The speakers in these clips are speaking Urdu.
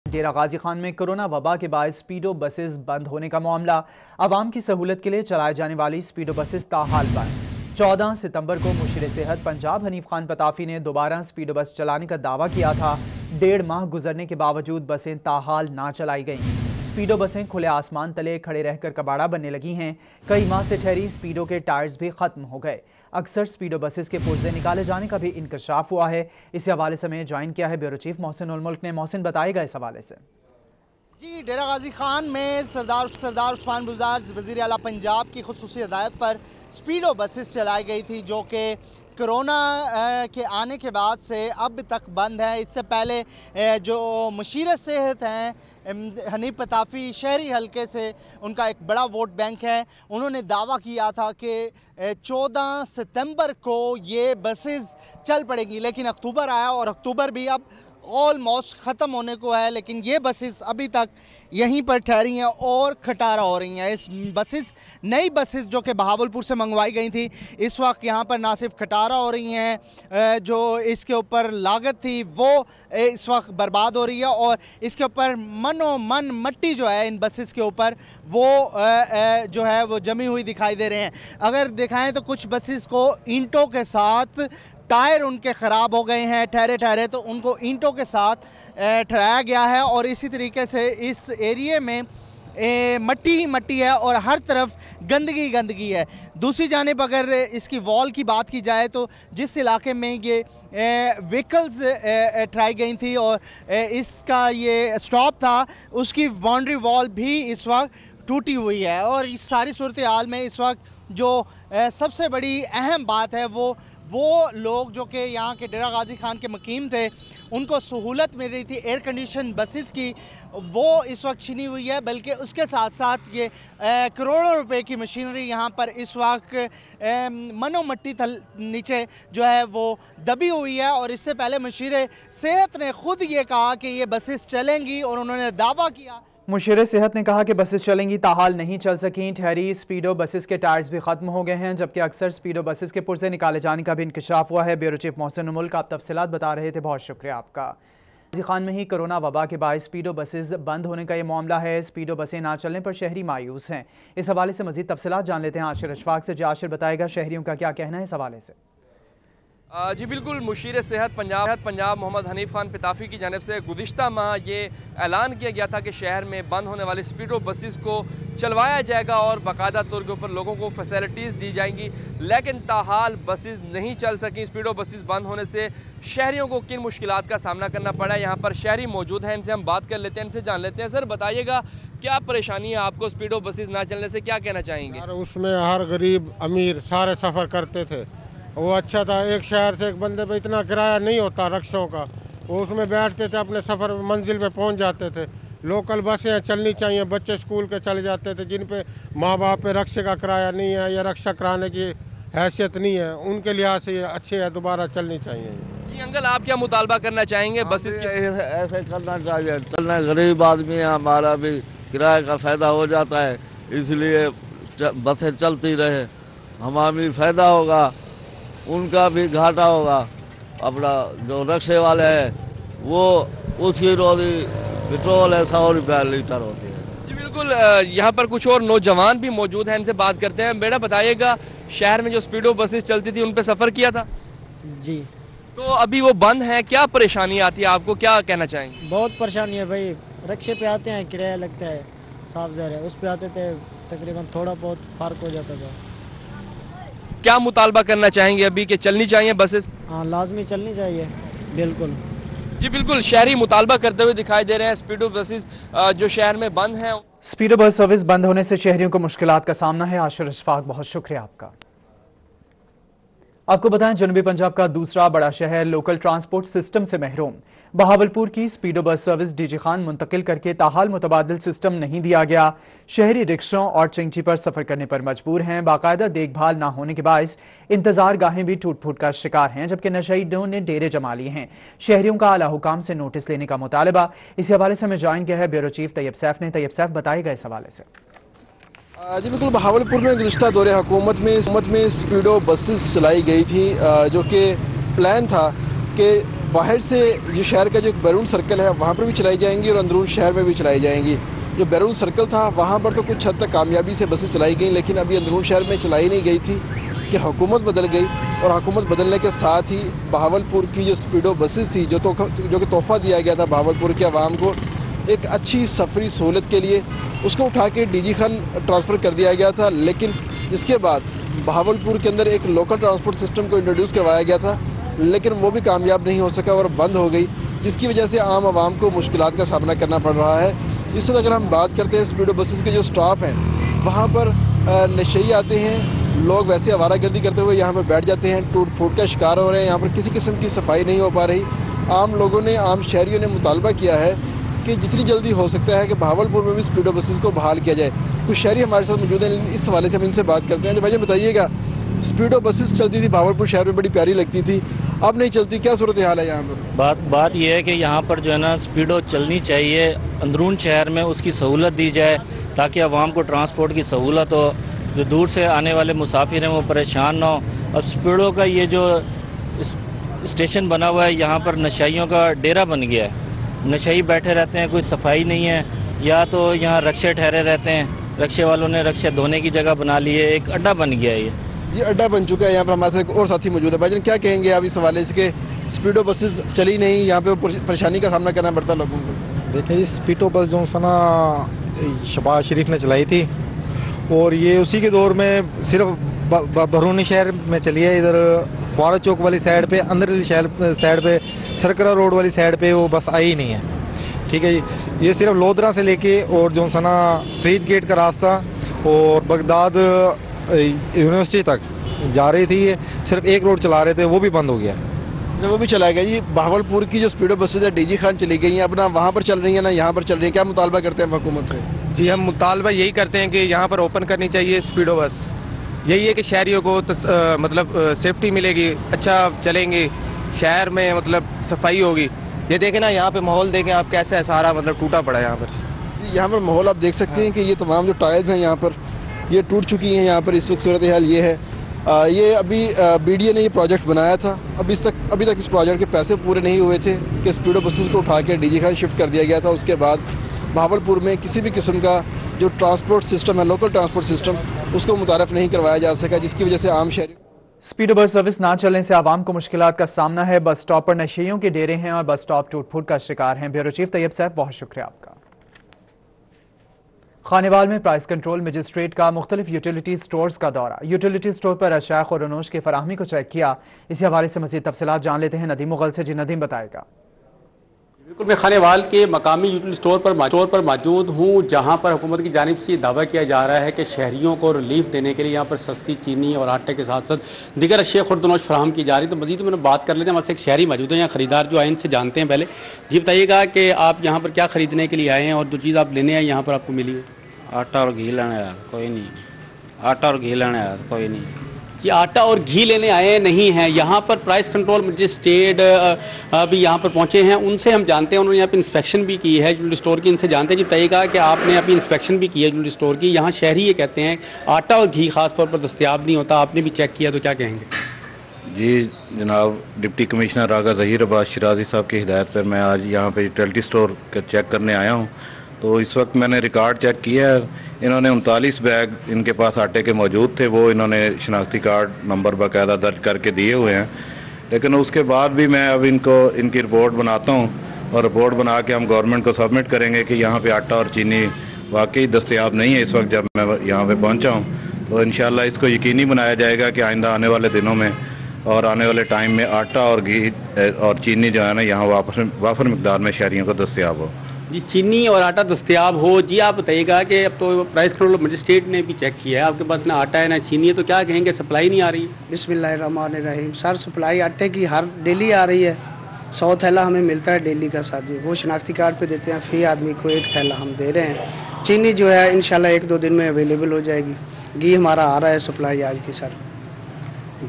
ڈیرہ غازی خان میں کرونا وبا کے باعث سپیڈو بسز بند ہونے کا معاملہ۔ عوام کی سہولت کے لیے چلائے جانے والی سپیڈو بسز تاحال بند۔ 14 ستمبر کو مشیر صحت پنجاب حنیف خان پتافی نے دوبارہ سپیڈو بس چلانے کا دعویٰ کیا تھا۔ 1.5 ماہ گزرنے کے باوجود بسیں تاحال نہ چلائی گئیں۔ سپیڈو بسیں کھلے آسمان تلے کھڑے رہ کر کباڑہ بننے لگی ہیں۔ کئی ماہ سے ٹھہری سپیڈو کے ٹائرز بھی ختم ہو گئے۔ اکثر سپیڈو بسز کے پرزے نکالے جانے کا بھی انکشاف ہوا ہے۔ اس حوالے سے میں جوائن کیا ہے بیورو چیف محسن الملک نے۔ محسن بتائے گا اس حوالے سے۔ جی، ڈیرہ غازی خان میں سردار عثمان بزدار وزیر اعلیٰ پنجاب کی خصوصی ہدایت پر سپیڈو بسز چلائی گئی تھی جو کہ کرونا کے آنے کے بعد سے اب تک بند ہے۔ اس سے پہلے جو مشیر صحت ہیں حنیف پتافی شہری حلقے سے، ان کا ایک بڑا ووٹ بینک ہے، انہوں نے دعویٰ کیا تھا کہ 14 ستمبر کو یہ بسز چل پڑے گی، لیکن اکتوبر آیا اور اکتوبر بھی اب آلموسٹ ختم ہونے کو ہے، لیکن یہ بسز ابھی تک یہیں پر ٹھہری ہیں اور کھٹارہ ہو رہی ہیں۔ اس نئی بسز جو کہ بہاولپور سے منگوائی گئی تھی، اس وقت یہاں پر نہ صرف کھٹارہ ہو رہی ہیں، جو اس کے اوپر لاگت تھی وہ اس وقت برباد ہو رہی ہے، اور اس کے اوپر من مٹی جو ہے ان بسز کے اوپر وہ جو ہے وہ جمی ہوئی دکھائی دے رہے ہیں۔ اگر دکھائیں تو کچھ بسز کو اینٹوں کے ساتھ ٹائر ان کے خراب ہو گئے ہیں، ٹھہرے تو ان کو اینٹوں کے ساتھ ٹھہرایا گیا ہے، اور اسی طریقے سے اس ایریے میں مٹی ہی مٹی ہے اور ہر طرف گندگی ہے۔ دوسری جانب اگر اس کی وال کی بات کی جائے تو جس علاقے میں یہ ویکلز ٹرائی گئی تھی اور اس کا یہ سٹاپ تھا، اس کی باؤنڈری وال بھی اس وقت ٹوٹی ہوئی ہے، اور اس ساری صورتحال میں اس وقت جو سب سے بڑی اہم بات ہے وہ لوگ جو کہ یہاں کے ڈیرہ غازی خان کے مقیم تھے، ان کو سہولت مل رہی تھی ایئر کنڈیشن بسز کی، وہ اس وقت چھنی ہوئی ہے، بلکہ اس کے ساتھ ساتھ یہ کروڑوں روپے کی مشینری یہاں پر اس وقت منو مٹی نیچے جو ہے وہ دبی ہوئی ہے۔ اور اس سے پہلے مشیر صحت نے خود یہ کہا کہ یہ بسز چلیں گی، اور انہوں نے دعویٰ کیا۔ مشیر صحت نے کہا کہ بسز چلیں گی، تاحال نہیں چل سکیں۔ ٹھہری سپیڈو بسز کے ٹائرز بھی ختم ہو گئے ہیں، جبکہ اکثر سپیڈو بسز کے پرزے نکالے جانے کا بھی انکشاف ہوا ہے۔ بیورو چیف محسن الملک آپ تفصیلات بتا رہے تھے، بہت شکریہ آپ کا۔ غازی خان میں ہی کرونا وبا کے باعث سپیڈو بسز بند ہونے کا یہ معاملہ ہے۔ سپیڈو بسیں نہ چلنے پر شہری مایوس ہیں۔ اس حوالے سے مزید تفصیلات جان لیتے ہیں عاشر اشفاق سے۔ عاشر بتائے گا شہریوں کا کیا کہنا ہے اس حوالے سے۔ جی بالکل، مشیر صحت پنجاب محمد حنیف خان پتافی کی جانب سے گزشتہ ماہ یہ اعلان کیا گیا تھا کہ شہر میں بند ہونے والی سپیڈو بسز کو چلوایا جائے گا اور باقاعدہ طور کے اوپر لوگوں کو فیسلٹیز دی جائیں گی، لیکن تاحال بسز نہیں چل سکیں۔ سپیڈو بسز بند ہونے سے شہریوں کو کن مشکلات کا سامنا کرنا پڑا ہے، یہاں پر شہری موجود ہیں، ان سے ہم بات کر لیتے ہیں، ان سے جان لیتے ہیں۔ سر بتائیے گا کیا پریشانی ہے آپ کو سپیڈو بسز نہ چلنے سے، کیا کہنا چاہیں گے؟ اس میں ہر غریب امیر سارے سفر کرتے تھے، وہ اچھا تھا۔ ایک شہر سے ایک بندے پہ اتنا کرایہ نہیں ہوتا رکشوں کا، وہ اس میں بیٹھتے تھے، اپنے سفر منزل پہ پہنچ جاتے تھے۔ لوکل بسیں چلنی چاہیے، بچے اسکول کے چلے جاتے تھے جن پہ ماں باپ پہ رکشے کا کرایہ نہیں ہے یا رکشہ کرانے کی حیثیت نہیں ہے، ان کے لحاظ سے یہ اچھے ہے، دوبارہ چلنی چاہیے۔ جی انکل، آپ کیا مطالبہ کرنا چاہیں گے بسز کے؟ ایسے کرنا چاہیے، چلنا غریب آدمی ہے، ہمارا بھی کرایہ کا فائدہ ہو جاتا ہے، اس لیے بسیں چلتی رہے، ہمارا بھی فائدہ ہوگا، ان کا بھی گھاٹا ہوگا۔ اپنا جو رکشے والے ہیں وہ اس کی روزی پٹرول ہے 100 روپیہ لیٹر ہوتی ہے۔ جی بالکل، یہاں پر کچھ اور نوجوان بھی موجود ہیں، ان سے بات کرتے ہیں۔ بیٹا بتائیے گا، شہر میں جو سپیڈو بسز چلتی تھی ان پہ سفر کیا تھا؟ جی۔ تو ابھی وہ بند ہیں، کیا پریشانی آتی ہے آپ کو، کیا کہنا چاہیں گے؟ بہت پریشانی ہے بھائی، رکشے پہ آتے ہیں کرایہ لگتا ہے، صاف ظاہر ہے، اس پہ آتے تھے تقریباً تھوڑا بہت فرق ہو جاتا تھا۔ کیا مطالبہ کرنا چاہیں گے ابھی کہ چلنی چاہیے بسز؟ ہاں لازمی چلنی چاہیے، بالکل۔ جی بالکل، شہری مطالبہ کرتے ہوئے دکھائی دے رہے ہیں۔ سپیڈو بسز جو شہر میں بند ہیں، سپیڈو بس سروس بند ہونے سے شہریوں کو مشکلات کا سامنا ہے۔ عاشر اشفاق بہت شکریہ آپ کا۔ آپ کو بتائیں جنوبی پنجاب کا دوسرا بڑا شہر لوکل ٹرانسپورٹ سسٹم سے محروم۔ بہاولپور کی speedo bus service D G Khan منتقل کر کے تاحال متبادل سسٹم نہیں دیا گیا۔ شہری رکشوں اور چنگچی پر سفر کرنے پر مجبور ہیں۔ باقاعدہ دیکھ بھال نہ ہونے کے باعث انتظار گاہیں بھی ٹوٹ پھوٹ کا شکار ہیں، جبکہ نشائیوں نے ڈیرے جما لیے ہیں۔ شہریوں کا اعلیٰ حکام سے نوٹس لینے کا مطالبہ۔ اسی حوالے سے ہمیں جوائن کیا ہے بیورو چیف طیب سیف نے۔ طیب سیف بتائے گا اس حوالے سے۔ جی بالکل، بہاولپور میں گزشتہ دور حکومت میں سپیڈو بسز چلائی گئی تھی، جو کہ پلان تھا کہ باہر سے یہ شہر کا جو ایک بیرون سرکل ہے وہاں پر بھی چلائی جائیں گی اور اندرون شہر میں بھی چلائی جائیں گی. جو بیرون سرکل تھا وہاں پر تو کچھ حد تک کامیابی سے بسیں چلائی گئیں، لیکن ابھی اندرون شہر میں چلائی نہیں گئی تھی کہ حکومت بدل گئی، اور حکومت بدلنے کے ساتھ ہی بہاولپور کی جو اسپیڈو بسز تھی جو کہ تحفہ دیا گیا تھا بہاولپور کے عوام کو ایک اچھی سفری سہولت کے لیے، اس کو اٹھا کے ڈی جی خان ٹرانسفر کر دیا گیا تھا. لیکن اس کے بعد بہاولپور کے اندر ایک لوکل ٹرانسپورٹ سسٹم کو انٹروڈیوس کروایا گیا تھا، لیکن وہ بھی کامیاب نہیں ہو سکا اور بند ہو گئی، جس کی وجہ سے عام عوام کو مشکلات کا سامنا کرنا پڑ رہا ہے. اس وقت اگر ہم بات کرتے ہیں اسپیڈو بسز کے جو سٹاپ ہیں وہاں پر نشئی آتے ہیں، لوگ ویسے آوارہ گردی کرتے ہوئے یہاں پر بیٹھ جاتے ہیں، ٹوٹ پھوٹ کا شکار ہو رہے ہیں. یہاں پر کسی قسم کی صفائی نہیں ہو پا رہی. عام لوگوں نے، عام شہریوں نے مطالبہ کیا ہے کہ جتنی جلدی ہو سکتا ہے کہ بہاولپور میں بھی اسپیڈو بسز کو بحال کیا جائے. کچھ شہری ہمارے ساتھ موجود ہیں، اس حوالے سے ہم ان سے بات کرتے ہیں. تو بھائی بتائیے گا، اسپیڈو بسز چلتی تھی بہاولپور شہر میں، بڑی پیاری لگتی تھی، اب نہیں چلتی، کیا صورتحال ہے یہاں پر؟ بات یہ ہے کہ یہاں پر جو ہے نا اسپیڈو چلنی چاہیے، اندرون شہر میں اس کی سہولت دی جائے تاکہ عوام کو ٹرانسپورٹ کی سہولت ہو، جو دور سے آنے والے مسافر ہیں وہ پریشان نہ ہو. اب اسپیڈو کا یہ جو اسٹیشن بنا ہوا ہے یہاں پر نشائیوں کا ڈیرا بن گیا ہے. نشئی بیٹھے رہتے ہیں، کوئی صفائی نہیں ہے، یا تو یہاں رکشے ٹھہرے رہتے ہیں، رکشے والوں نے رکشے دھونے کی جگہ بنا لی ہے، ایک اڈا بن گیا ہے. یہ اڈا بن چکا ہے. یہاں پر ہمارے ساتھ ایک اور ساتھی موجود ہے. بھائی جان کیا کہیں گے آپ اس حوالے سے کہ اسپیڈو بسز چلی نہیں، یہاں پہ پریشانی کا سامنا کرنا پڑتا لوگوں کو؟ دیکھیں جی، اسپیڈو بس جو سنا شہباز شریف نے چلائی تھی اور یہ اسی کے دور میں صرف برونی شہر میں چلی ہے. ادھر فوارہ چوک والی سائڈ پہ، اندر شہر سائڈ پہ، سرکرا روڈ والی سائڈ پہ وہ بس آئی ہی نہیں ہے. ٹھیک ہے جی، یہ صرف لودرا سے لے کے اور جو سنا فرید گیٹ کا راستہ اور بغداد یونیورسٹی تک جا رہی تھی، صرف ایک روڈ چلا رہے تھے، وہ بھی بند ہو گیا. وہ بھی چلایا گیا. جی بہاولپور کی جو اسپیڈو بسز ہے ڈی جی خان چلی گئی ہیں، اپنا وہاں پر چل رہی ہیں نہ یہاں پر چل رہی ہیں، کیا مطالبہ کرتے ہیں حکومت سے؟ جی ہم مطالبہ یہی کرتے ہیں کہ یہاں پر اوپن کرنی چاہیے اسپیڈو بس. یہی ہے کہ شہریوں کو مطلب سیفٹی ملے گی، اچھا چلیں گے، شہر میں مطلب صفائی ہوگی. یہ دیکھیں نا یہاں پہ ماحول دیکھیں آپ کیسا ہے، سارا مطلب ٹوٹا پڑا ہے یہاں پر. یہاں پر ماحول آپ دیکھ سکتے ہیں کہ یہ تمام جو ٹائلز ہیں یہاں پر یہ ٹوٹ چکی ہیں. یہاں پر اس وقت صورتحال یہ ہے. یہ ابھی بی ڈی اے نے یہ پروجیکٹ بنایا تھا، ابھی تک اس پروجیکٹ کے پیسے پورے نہیں ہوئے تھے کہ اسپیڈو بسز کو اٹھا کے ڈی جی خان شفٹ کر دیا گیا تھا. اس کے بعد بہاولپور میں کسی بھی قسم کا جو ٹرانسپورٹ سسٹم ہے، لوکل ٹرانسپورٹ سسٹم، اس کو متعارف نہیں کروایا جا سکا، جس کی وجہ سے عام شہری اسپیڈو بس سروس نہ چلنے سے عوام کو مشکلات کا سامنا ہے. بس سٹاپ پر نشیوں کے ڈیرے ہیں اور بس سٹاپ ٹوٹ پھوٹ کا شکار ہیں. بیورو چیف طیب صاحب، بہت شکریہ آپ کا. خانیوال میں پرائس کنٹرول مجسٹریٹ کا مختلف یوٹیلیٹی سٹورز کا دورہ. یوٹیلیٹی سٹور پر اشیاء خورونوش کی فراہمی کو چیک کیا. اسی حوالے سے مزید تفصیلات جان لیتے ہیں ندیم مغل سے. جی ندیم بتائے گا. بالکل، میں خانیوال کے مقامی یوٹیلیٹی سٹور پر موجود ہوں، جہاں پر حکومت کی جانب سے یہ دعویٰ کیا جا رہا ہے کہ شہریوں کو ریلیف دینے کے لیے یہاں پر سستی چینی اور آٹے کے ساتھ ساتھ دیگر اشیاء خوردنوش فراہم کی جا رہی ہے. تو مزید میں بات کر لیتے ہیں، ہمارے سے ایک شہری موجود ہیں یہاں خریدار جو آئے ان سے جانتے ہیں. پہلے جی بتائیے گا کہ آپ یہاں پر کیا خریدنے کے لیے آئے ہیں اور جو چیز آپ لینے آئے یہاں پر آپ کو ملی ہے؟ آٹا اور گھی لینے آیا کوئی نہیں. آٹا اور گھی لینے آیا کوئی نہیں. کہ آٹا اور گھی لینے آئے نہیں ہیں. یہاں پر پرائس کنٹرول مجسٹریٹ بھی یہاں پر پہنچے ہیں، ان سے ہم جانتے ہیں، انہوں نے یہاں پہ انسپیکشن بھی کی ہے جویلری اسٹور کی. ان سے جانتے ہیں جی بتائیے گا کہ آپ نے ابھی انسپیکشن بھی کی ہے جویلری اسٹور کی. یہاں شہری یہ کہتے ہیں آٹا اور گھی خاص طور پر دستیاب نہیں ہوتا، آپ نے بھی چیک کیا، تو کیا کہیں گے؟ جی جناب، ڈپٹی کمشنر آغا ظہیر عباس شرازی صاحب کی ہدایت پر میں آج یہاں پہ یوٹیلیٹی اسٹور کا چیک کرنے آیا ہوں. تو اس وقت میں نے ریکارڈ چیک کیا ہے، انہوں نے 39 بیگ ان کے پاس آٹے کے موجود تھے، وہ انہوں نے شناختی کارڈ نمبر باقاعدہ درج کر کے دیے ہوئے ہیں. لیکن اس کے بعد بھی میں اب ان کی رپورٹ بناتا ہوں اور رپورٹ بنا کے ہم گورنمنٹ کو سبمٹ کریں گے کہ یہاں پہ آٹا اور چینی واقعی دستیاب نہیں ہے اس وقت جب میں یہاں پہ پہنچا ہوں. تو انشاءاللہ اس کو یقینی بنایا جائے گا کہ آئندہ آنے والے دنوں میں اور آنے والے ٹائم میں آٹا اور گھی اور چینی جو ہے نا یہاں وافر مقدار میں شہریوں کو دستیاب ہو. جی چینی اور آٹا دستیاب ہو. جی آپ بتائیے گا کہ اب تو پرائس کنٹرول مجسٹریٹ نے بھی چیک کیا ہے، آپ کے پاس نہ آٹا ہے نہ چینی ہے، تو کیا کہیں گے سپلائی نہیں آ رہی؟ بسم اللہ الرحمن الرحیم. سر سپلائی آٹے کی ہر ڈیلی آ رہی ہے، 100 تھیلا ہمیں ملتا ہے ڈیلی کا سر. جی وہ شناختی کارڈ پہ دیتے ہیں، فی آدمی کو 1 تھیلا ہم دے رہے ہیں. چینی جو ہے انشاءاللہ 1-2 دن میں اویلیبل ہو جائے گی. گھی ہمارا آ رہا ہے سپلائی آج کی سر.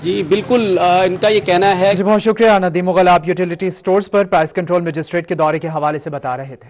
جی بالکل، ان کا یہ کہنا ہے. جی بہت شکریہ ندیم مغل، آپ یوٹیلیٹی سٹورز پر پرائس کنٹرول مجسٹریٹ کے دورے کے حوالے سے بتا رہے تھے.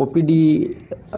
OPD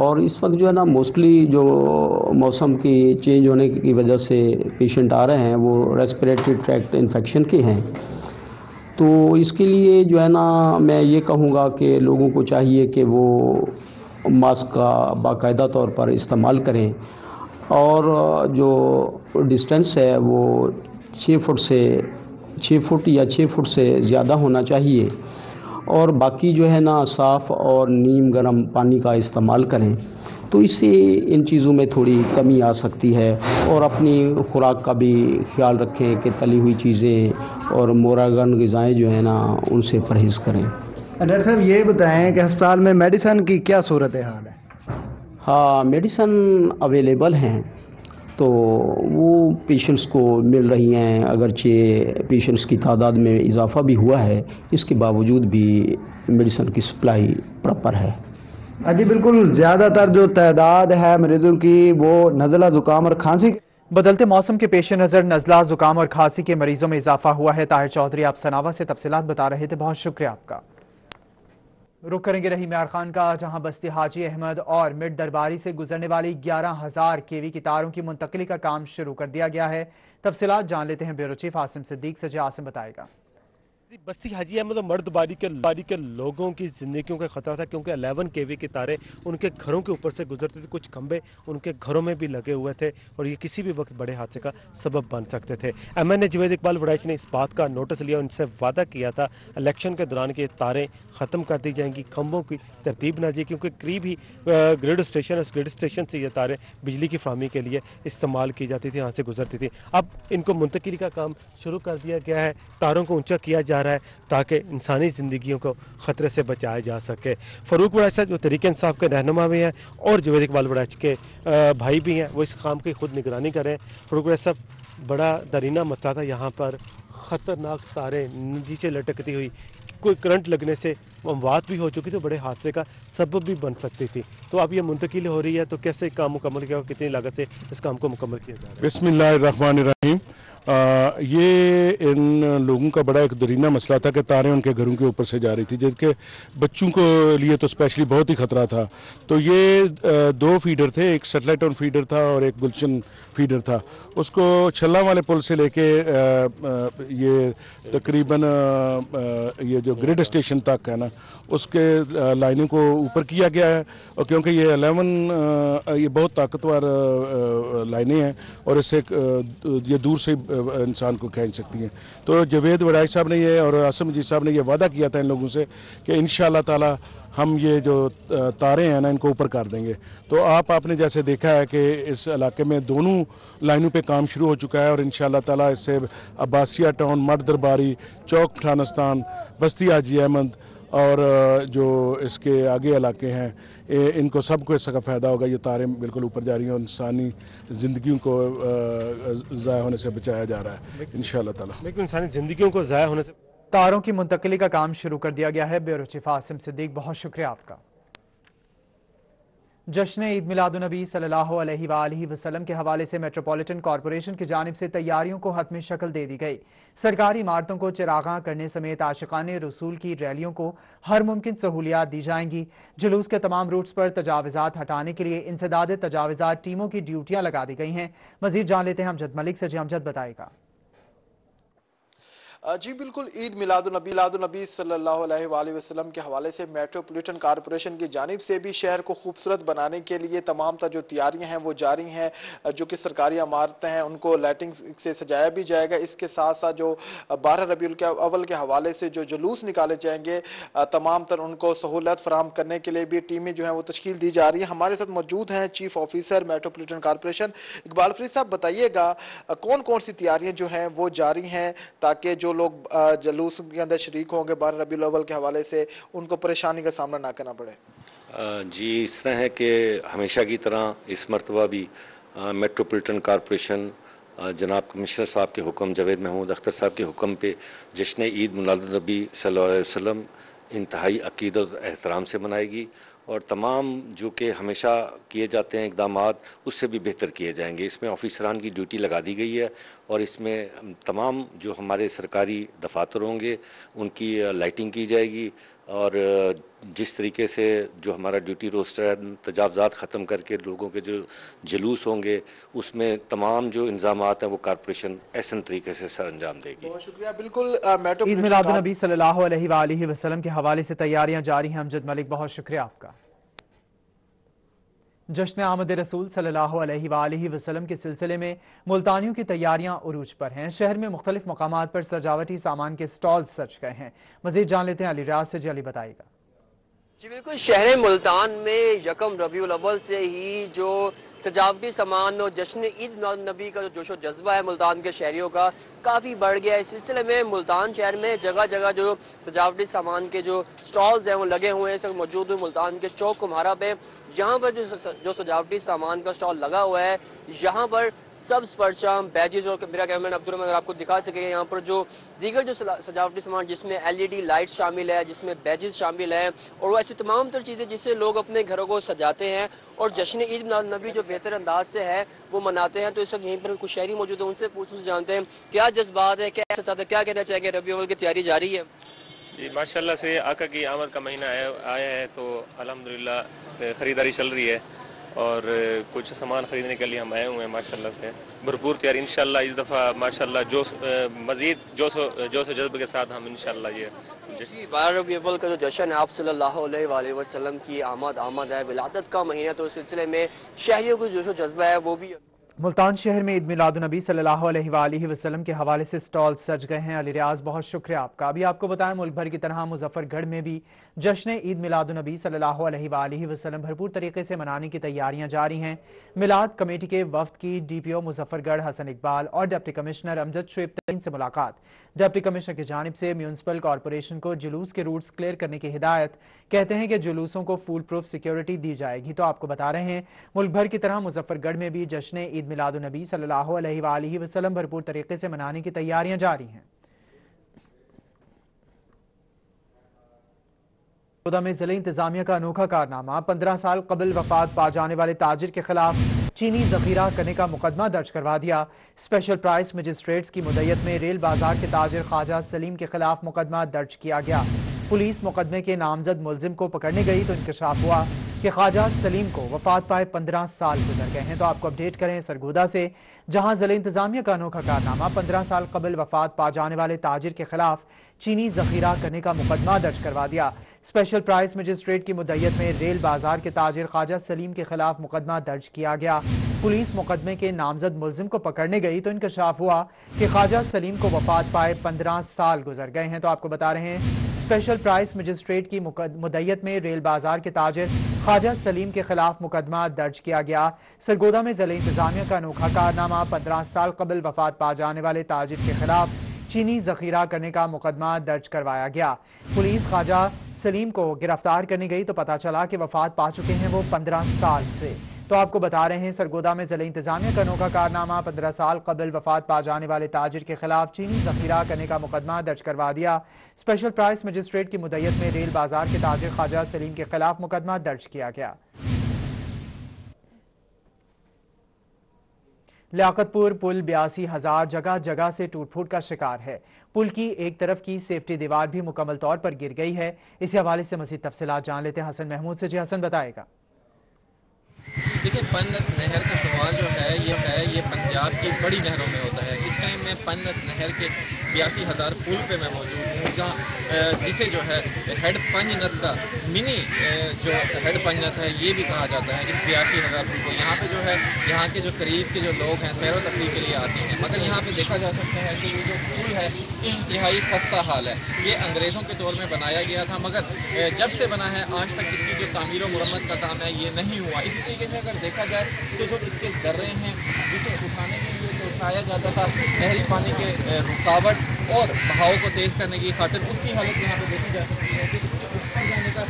اور اس وقت جو ہے نا موسٹلی جو موسم کی چینج ہونے کی وجہ سے پیشنٹ آ رہے ہیں وہ ریسپریٹری ٹریکٹ انفیکشن کے ہیں، تو اس کے لیے جو ہے نا میں یہ کہوں گا کہ لوگوں کو چاہیے کہ وہ ماسک کا باقاعدہ طور پر استعمال کریں، اور جو ڈسٹینس ہے وہ 6 فٹ یا 6 فٹ سے زیادہ ہونا چاہیے، اور باقی جو ہے نا صاف اور نیم گرم پانی کا استعمال کریں، تو اس سے ان چیزوں میں تھوڑی کمی آ سکتی ہے۔ اور اپنی خوراک کا بھی خیال رکھیں کہ تلی ہوئی چیزیں اور موراگن غذائیں جو ہیں نا ان سے پرہیز کریں۔ ڈاکٹر صاحب یہ بتائیں کہ ہسپتال میں میڈیسن کی کیا صورت حال ہے؟ ہاں، میڈیسن اویلیبل ہیں، تو وہ پیشنٹس کو مل رہی ہیں، اگرچہ پیشنٹس کی تعداد میں اضافہ بھی ہوا ہے، اس کے باوجود بھی میڈیسن کی سپلائی پراپر ہے۔ جی بالکل، زیادہ تر جو تعداد ہے مریضوں کی وہ نزلہ زکام اور کھانسی۔ بدلتے موسم کے پیش نظر نزلہ زکام اور کھانسی کے مریضوں میں اضافہ ہوا ہے۔ طاہر چودھری آپ سناوا سے تفصیلات بتا رہے تھے، بہت شکریہ آپ کا۔ رخ کریں گے رحیم یار خان کا، جہاں بستی حاجی احمد اور مڈ درباری سے گزرنے والی 11,000 kV کی تاروں کی منتقلی کا کام شروع کر دیا گیا ہے۔ تفصیلات جان لیتے ہیں بیورو چیف عاصم صدیق سے۔ عاصم بتائے گا۔ بستی حاجی احمد اور مرد باری کے لوگوں کی زندگیوں کا خطرہ تھا، کیونکہ 11 kV کی تاریں ان کے گھروں کے اوپر سے گزرتی تھی، کچھ کھمبے ان کے گھروں میں بھی لگے ہوئے تھے اور یہ کسی بھی وقت بڑے حادثے کا سبب بن سکتے تھے۔ MNA جوید اقبال وڑائچ نے اس بات کا نوٹس لیا، ان سے وعدہ کیا تھا الیکشن کے دوران کہ تاریں ختم کر دی جائیں گی، کھمبوں کی ترتیب نہ دی، کیونکہ قریب ہی گریڈ اسٹیشن، اس گریڈ اسٹیشن سے یہ تاریں بجلی کی فراہمی کے لیے استعمال کی جاتی تھی، یہاں سے گزرتی تھی۔ اب ان کو منتقلی کا کام شروع کر دیا گیا ہے، تاروں کو اونچا کیا جا رہا ہے تاکہ انسانی زندگیوں کو خطرے سے بچایا جا سکے۔ فاروق وڑائچ صاحب جو تحریک انصاف کے رہنما بھی ہیں اور جوید اقبال وڑائچ کے بھائی بھی ہیں، وہ اس کام کی خود نگرانی کریں۔ فاروق وڑائچ صاحب، بڑا درینہ مسئلہ تھا، یہاں پر خطرناک تاریں نیچے لٹکتی ہوئی، کوئی کرنٹ لگنے سے اموات بھی ہو چکی، تو بڑے حادثے کا سبب بھی بن سکتی تھی۔ تو اب یہ منتقلی ہو رہی ہے، تو کیسے کام مکمل کیا، کتنی لاگت سے اس کام کو مکمل کیا جا رہا ہے؟ بسم اللہ الرحمن الرحیم۔ یہ ان لوگوں کا بڑا ایک درینہ مسئلہ تھا کہ تاریں ان کے گھروں کے اوپر سے جا رہی تھی، جس کے بچوں کو لیے تو اسپیشلی بہت ہی خطرہ تھا۔ تو یہ 2 فیڈر تھے، ایک سیٹلائٹ ٹاؤن فیڈر تھا اور ایک گلشن فیڈر تھا۔ اس کو چھلا والے پل سے لے کے یہ تقریباً یہ جو گریڈ اسٹیشن تک ہے نا، اس کے لائنوں کو اوپر کیا گیا ہے، اور کیونکہ یہ 11 یہ بہت طاقتور لائنیں ہیں اور اس سے یہ دور سے انسان کو کھینچ سکتی ہیں۔ تو جوید وڑائچ صاحب نے یہ اور عاصم جی صاحب نے یہ وعدہ کیا تھا ان لوگوں سے کہ انشاءاللہ تعالی ہم یہ جو تاریں ہیں نا ان کو اوپر کر دیں گے۔ تو آپ نے جیسے دیکھا ہے کہ اس علاقے میں دونوں لائنوں پہ کام شروع ہو چکا ہے، اور انشاءاللہ تعالی اس سے عباسیہ ٹاؤن، مرد درباری، چوک پٹھانستان، بستی حاجی احمد اور جو اس کے آگے علاقے ہیں، ان کو سب کو اس کا فائدہ ہوگا۔ یہ تاریں بالکل اوپر جا رہی ہیں اور انسانی زندگیوں کو ضائع ہونے سے بچایا جا رہا ہے انشاءاللہ تعالی۔ لیکن انسانی زندگیوں کو ضائع ہونے سے تاروں کی منتقلی کا کام شروع کر دیا گیا ہے۔ بیورو چیف عاصم صدیق، بہت شکریہ آپ کا۔ جشن عید میلاد النبی صلی اللہ علیہ وآلہ وسلم کے حوالے سے میٹروپولیٹن کارپوریشن کی جانب سے تیاریوں کو حتمی شکل دے دی گئی۔ سرکاری عمارتوں کو چراغاں کرنے سمیت عاشقانِ رسول کی ریلیوں کو ہر ممکن سہولیات دی جائیں گی۔ جلوس کے تمام روٹس پر تجاوزات ہٹانے کے لیے انسداد تجاوزات ٹیموں کی ڈیوٹیاں لگا دی گئی ہیں۔ مزید جان لیتے ہیں امجد ملک سے۔ امجد بتائے گا۔ جی بالکل، عید میلاد النبی صلی اللہ علیہ وآلہ وسلم کے حوالے سے میٹروپولیٹن کارپوریشن کی جانب سے بھی شہر کو خوبصورت بنانے کے لیے تمام جو تیاریاں ہیں وہ جاری ہیں۔ جو کہ سرکاری عمارتیں ہیں ان کو لائٹنگ سے سجایا بھی جائے گا۔ اس کے ساتھ ساتھ جو 12 ربیع الاول کے حوالے سے جو جلوس نکالے جائیں گے، تمام تر ان کو سہولت فراہم کرنے کے لیے بھی ٹیمیں جو ہیں وہ تشکیل دی جا رہی ہیں۔ ہمارے ساتھ موجود ہیں chief officer metropolitan corporation Iqbal Farid صاحب، بتائیے گا کون کون سی تیاریاں جو ہیں وہ جاری ہیں تاکہ جو لوگ جلوس کے اندر شریک ہوں گے 12 ربیع الاول کے حوالے سے ان کو پریشانی کا سامنا نہ کرنا پڑے؟ جی اس طرح ہے کہ ہمیشہ کی طرح اس مرتبہ بھی میٹروپولیٹن کارپوریشن جناب کمشنر صاحب کے حکم، جاوید محمود اختر صاحب کے حکم پہ جشن عید میلاد النبی صلی اللہ علیہ وسلم انتہائی عقیدت اور احترام سے منائے گی، اور تمام جو کہ ہمیشہ کیے جاتے ہیں اقدامات اس سے بھی بہتر کیے جائیں گے۔ اس میں آفیسران کی ڈیوٹی لگا دی گئی ہے، اور اس میں تمام جو ہمارے سرکاری دفاتر ہوں گے ان کی لائٹنگ کی جائے گی، اور جس طریقے سے جو ہمارا ڈیوٹی روسٹر ہے تجاوزات ختم کر کے لوگوں کے جو جلوس ہوں گے اس میں تمام جو انضامات ہیں وہ کارپوریشن احسن طریقے سے سر انجام دے گی. بہت شکریہ. بالکل عید میلاد النبی صلی اللہ علیہ وآلہ وسلم کے حوالے سے تیاریاں جاری ہیں. امجد ملک بہت شکریہ آپ کا. جشن آمد رسول صلی اللہ علیہ وآلہ وسلم کے سلسلے میں ملتانیوں کی تیاریاں عروج پر ہیں. شہر میں مختلف مقامات پر سجاوٹی سامان کے سٹال سج گئے ہیں. مزید جان لیتے ہیں علی ریاض سے. علی بتائے گا. جی بالکل، شہر ملتان میں یکم ربیع الاول سے ہی جو سجاوٹی سامان اور جشن عید میلاد النبی کا جو جوش و جذبہ ہے ملتان کے شہریوں کا کافی بڑھ گیا ہے. اس سلسلے میں ملتان شہر میں جگہ جگہ جو سجاوٹی سامان کے جو سٹالز ہیں وہ لگے ہوئے ہیں. اس وقت موجود ہوں ملتان کے چوک کمہارا پہ. یہاں پر جو سجاوٹی سامان کا سٹال لگا ہوا ہے یہاں پر سبز پرچم، بیجز، اور میرا کیمرہ مین عبدالرحمن اگر آپ کو دکھا سکے یہاں پر جو دیگر جو سجاوٹی سامان جس میں LED لائٹ شامل ہے، جس میں بیجز شامل ہیں اور وہ ایسی تمام تر چیزیں جس سے لوگ اپنے گھروں کو سجاتے ہیں اور جشن عید میلاد النبی جو بہتر انداز سے ہے وہ مناتے ہیں. تو اس وقت یہیں پر کچھ شہری موجود ہیں، ان سے پوچھ جانتے ہیں کیا جذبات ہے، کیا احساسات ہے، کیا کہنا چاہیں گے. ربیع الاول کی تیاری جاری ہے؟ جی ماشاءاللہ سے آقا کی آمد کا مہینہ آیا ہے تو الحمدللہ خریداری چل رہی ہے اور کچھ سامان خریدنے کے لیے ہم آئے ہوئے ہیں. ماشاءاللہ سے بھرپور تیاری انشاءاللہ اس دفعہ ماشاءاللہ مزید جوش و جذب کے ساتھ ہم انشاءاللہ یہ 12 ربیع الاول کا جو جشن ہے آپ صلی اللہ علیہ وآلہ وسلم کی آمد ہے، ولادت کا مہینہ، تو اس سلسلے میں شہریوں کو جوش و جذبہ ہے وہ بھی. ملتان شہر میں عید میلاد النبی صلی اللہ علیہ وآلہ وسلم کے حوالے سے سٹال سج گئے ہیں. علی ریاض بہت شکریہ آپ کا. ابھی آپ کو بتائیں ملک بھر کی طرح مظفر گڑھ میں بھی جشن عید میلاد النبی صلی اللہ علیہ وآلہ وسلم بھرپور طریقے سے منانے کی تیاریاں جاری ہیں. میلاد کمیٹی کے وفد کی DPO مظفر گڑھ حسن اقبال اور ڈپٹی کمشنر امجد شعیب ترین سے ملاقات. ڈپٹی کمشنر کی جانب سے میونسپل کارپوریشن کو جلوس کے روٹس کلیئر کرنے کی ہدایت. کہتے ہیں کہ جلوسوں کو فول پروف سیکیورٹی دی جائے گی. تو آپ کو بتا رہے ہیں ملک بھر کی طرح مظفر گڑھ میں بھی جشن عید میلاد النبی صلی اللہ علیہ وآلہ وسلم بھرپور طریقے سے منانے کی تیاریاں جاری ہیں. سرگودا میں ضلع انتظامیہ کا انوکھا کارنامہ. 15 سال قبل وفات پا جانے والے تاجر کے خلاف چینی ذخیرہ کرنے کا مقدمہ درج کروا دیا. اسپیشل پرائس مجسٹریٹس کی مدعیت میں ریل بازار کے تاجر خواجہ سلیم کے خلاف مقدمہ درج کیا گیا. پولیس مقدمے کے نامزد ملزم کو پکڑنے گئی تو انکشاف ہوا کہ خواجہ سلیم کو وفات پائے 15 سال گزر گئے ہیں. تو آپ کو اپڈیٹ کریں سرگودا سے، جہاں ضلع انتظامیہ کا انوکھا کارنامہ. 15 سال قبل وفات پا جانے والے تاجر کے خلاف چینی ذخیرہ کرنے کا مقدمہ درج کروا دیا. اسپیشل پرائس مجسٹریٹ کی مدعیت میں ریل بازار کے تاجر خواجہ سلیم کے خلاف مقدمہ درج کیا گیا. پولیس مقدمے کے نامزد ملزم کو پکڑنے گئی تو انکشاف ہوا کہ خواجہ سلیم کو وفات پائے 15 سال گزر گئے ہیں. تو آپ کو بتا رہے ہیں اسپیشل پرائس مجسٹریٹ کی مدعیت میں ریل بازار کے تاجر خواجہ سلیم کے خلاف مقدمہ درج کیا گیا. سرگودا میں ضلع انتظامیہ کا انوکھا کارنامہ. 15 سال قبل وفات پا جانے والے تاجر کے خلاف چینی ذخیرہ کرنے کا مقدمہ درج کروایا گیا. پولیس خواجہ سلیم کو گرفتار کرنے گئی تو پتا چلا کہ وفات پا چکے ہیں وہ 15 سال سے. تو آپ کو بتا رہے ہیں سرگودا میں ضلع انتظامیہ کا انوکھا کارنامہ. 15 سال قبل وفات پا جانے والے تاجر کے خلاف چینی ذخیرہ کرنے کا مقدمہ درج کروا دیا. اسپیشل پرائس مجسٹریٹ کی مدعیت میں ریل بازار کے تاجر خواجہ سلیم کے خلاف مقدمہ درج کیا گیا. لیاقت پور پل 82,000 جگہ جگہ سے ٹوٹ پھوٹ کا شکار ہے. پل کی ایک طرف کی سیفٹی دیوار بھی مکمل طور پر گر گئی ہے. اسی حوالے سے مزید تفصیلات جان لیتے ہیں حسن محمود سے. جی حسن بتائے گا. دیکھیں پنت نہر کا سوال جو ہے یہ پنجاب کی بڑی نہروں میں ہوتا ہے. اس ٹائم میں پنت نہر کے 82,000 پل پہ میں موجود ہوں جہاں جسے جو ہے ہیڈ پنجنت کا منی جو ہیڈ پنجنت ہے یہ بھی کہا جاتا ہے. اس 82,000 پل کو یہاں پہ جو ہے یہاں کے جو قریب کے جو لوگ ہیں سیر و تفریح کے لیے آتے ہیں. مگر یہاں پہ دیکھا جا سکتا ہے کہ یہ جو پل ہے انتہائی خستہ حال ہے. یہ انگریزوں کے دور میں بنایا گیا تھا مگر جب سے بنا ہے آج تک اس کی جو تعمیر و مرمت کا کام ہے یہ نہیں ہوا. اسی طریقے سے اگر دیکھا جائے تو جو اس کے درے ہیں جسے اٹھانے کے لیے جو اٹھایا جاتا تھا نہری پانی کے رکاوٹ اور بہاؤ کو تیز کرنے کی خاطر اس کی حالت یہاں پہ دیکھی جا سکتی ہے کہ اس کے اوپر جانے کا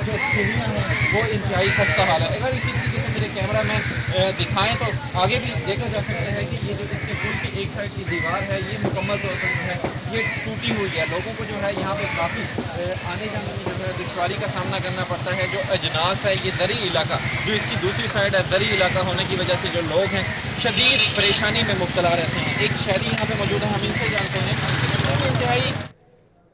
جو سیڑھیاں ہیں وہ انتہائی خستہ حال ہے. اگر اسی طریقے سے میرے کیمرہ مین دکھائیں تو آگے بھی دیکھا جا سکتا ہے کہ یہ جو اس کے پل کی ایک سائڈ کی دیوار ہے یہ مکمل طور پر جو ہے یہ ٹوٹی ہوئی ہے. لوگوں کو جو ہے یہاں پہ کافی آنے جانے میں جو ہے دشواری کا سامنا کرنا پڑتا ہے. جو اجناس ہے یہ درئی علاقہ جو اس کی دوسری سائڈ ہے درئی علاقہ ہونے کی وجہ سے جو لوگ ہیں شدید پریشانی میں مبتلا رہتے ہیں. ایک شہری یہاں پہ موجود ہے ہم ان سے جانتے ہیں. انتہائی